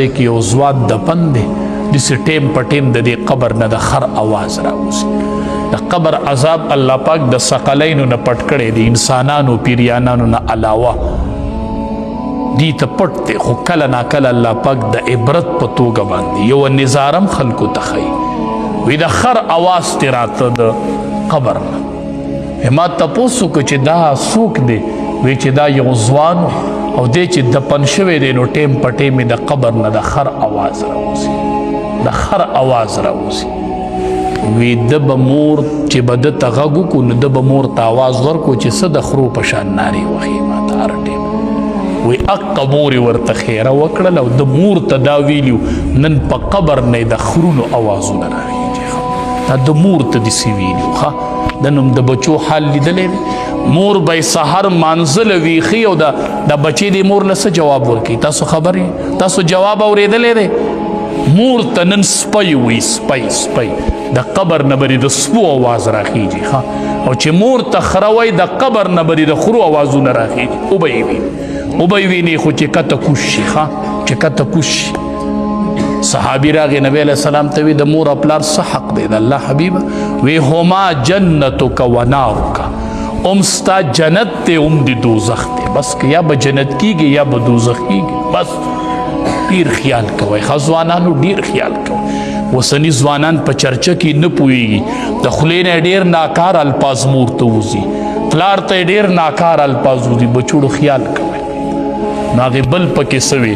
ځای کې یو ځوان دفن دی، داسې ټیم په ټیم د دې قبر نه د خر اواز راوځي. د قبر عذاب الله پاک د ثقلینو نه پټ کړی دی، انسانانو پیریانانو نه علاوه دی ته پټ دی، خو کله ناکله الله پاک د عبرت په توګه باندې یو نظارم خلکو ته ښیي. وی د خر اواز ترې راته د قبر نه. ما تپوس وکړه چې دا څوک دی؟ وی چې دا یو ځوان او دی چې دفن شوی دی نو ټیم په ټیم د قبر نه د خر اواز راوځي، د خر اواز راوځي. وی د به مور چې به ده ته غږ وکړو نو د به مور ته آواز ورکړو چې څه د خرو په شان نارې وهي ما ته هر ټیم. وی اقه مور یې ورته خیره وکړل او د مور ته دا ویلي نن په قبر نه د خرونو اوازونه راغېږي. دا د مور ته داسې ویلي ښه د نوم د بچو حال لیدلی دی. مور به یې سحر مانځله ویښي او د بچې د مور له څه جواب ورکوي؟ تاسو خبر یې؟ تاسو جواب اورېدلی دی؟ مور ته نن سپی وی، سپی سپی د قبر نه بری د سپو آواز راخیږي ښه، او چې مور ته خره وی د قبر نه بری د خرو آوازونه راخیږي. او به یې ویني، او به یې ویني، خو چې کته کوش شي ښه، چې کته کوش شي. صحابي راغی نبی علیه السلام ته وی د مور او پلار څه حق دی د الله حبیبه؟ وی هما جنتک و نارک، ام ستا جنت دی ام دی دوزخ دی. بس که یا به جنت کیږي یا به دوزخ کیږي. بس ډیر خیال کوئ ښه ځوانانو، ډیر خیال کوئ. اوسني ځوانان په چرچه کې نه پوهېږي، د خولې نه ډېر ناکار الفاظ مور ته وځي، پلار ته ډېر ناکار الفاظ وځي. بچوړو خیال کوئ. نو هغې بل پکې څه وی؟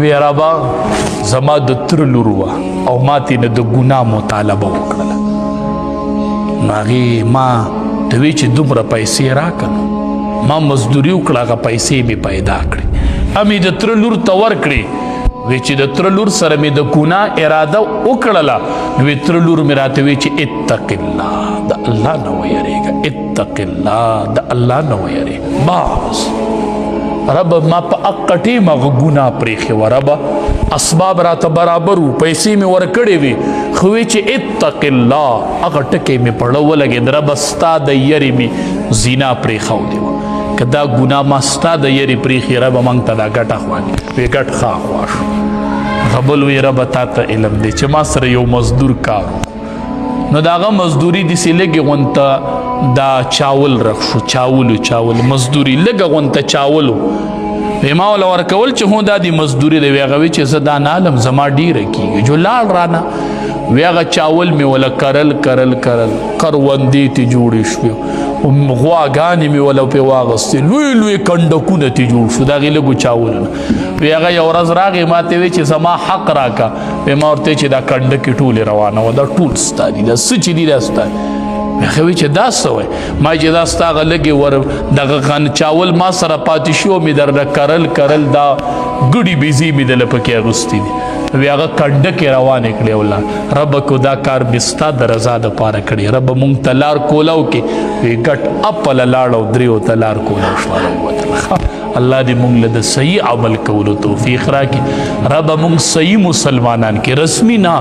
وی ربا زما د تره لور وه او ما ترې نه د ګناه مطالبه وکړله. نو هغې ما ته وی چې دومره پیسې راکړه، ما مزدوري وکړه، هغه پیسې مې پیدا کړې، امې د تره لور ته ورکړې. وی چې د تره لور سره مې د ګناه اراده وکړله نو وی تره لور مې راته وی چې اتق الله، د الله نه ویرېږه، اتق الله، د الله نه ویرېږه. بس رب ما په حق ټیم هغه ګناه پرېښې وه، رب اسباب راته برابر وو، پیسې مې ورکړې وې، خو وی چې اتق الله، هغه ټکی مې په زړه ولګېد، رب ستا د یرې مې زینا پرېښودې وه، که دا ګناه ما ستا د یرې پرېښې رب موږ ته دا ګټه خوانې. وی ګټ ښه خوا شو. هغه بل وی ربه تا ته علم دی چې ما سره یو مزدور کار نو د هغه مزدوري داسې لږې غونته دا چاول رخ شو، چاول مزدوري لږه غونته چاولو. وی ما وله ورکول چې هو دا د مزدوري دی. وی هغه وی چې زه دا نه علم زما ډیره کېږي جو لاړ رانه. وی هغه چاول مې وله کرل کروندې ترې جوړې شوې، غواګانې مې وله پرې واغستې، لوی کنډکونه ترې جوړ شو د هغې لږو چاولو نه. وی هغه یو ورځ راغې ما ته وی چې زما حق راکه. وی ما ورته چې دا کنډکې ټولې روانه وه، دا ټول ستا دي، دا څه چې دي دا ستا دي. هغه وی چې دا څه وی؟ ما چې دا ستا هغه لږې دغه چاول ما سره پاتې شو، مې درنه کرل دا ګډې بیزې مې دله پکې اغوستې دي. وی هغه کنډکې روانې کړې وله. رب کو دا کار مې ستا د رضا دپاره کړې، رب مونږ ته لار کولاو کې. وی ګټ اپله لاړ او دریو ته لار کولاو شوه راووتله. الله دې مونږ له د صحیح عمل کولو توفیق راکړي. رب مونږ صحیح مسلمانان کې، رسمي نه،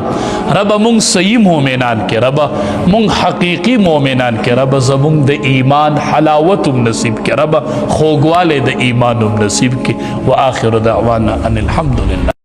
رب مونږ صحیح مؤمنان کې، رب مونږ حقیقي مؤمنان کې، رب زمونږ د ایمان حلاوت هم نصیب کې، رب خوږوالی د ایمان هم نصیب کې. و آخر دعوانا ان الحمدلله.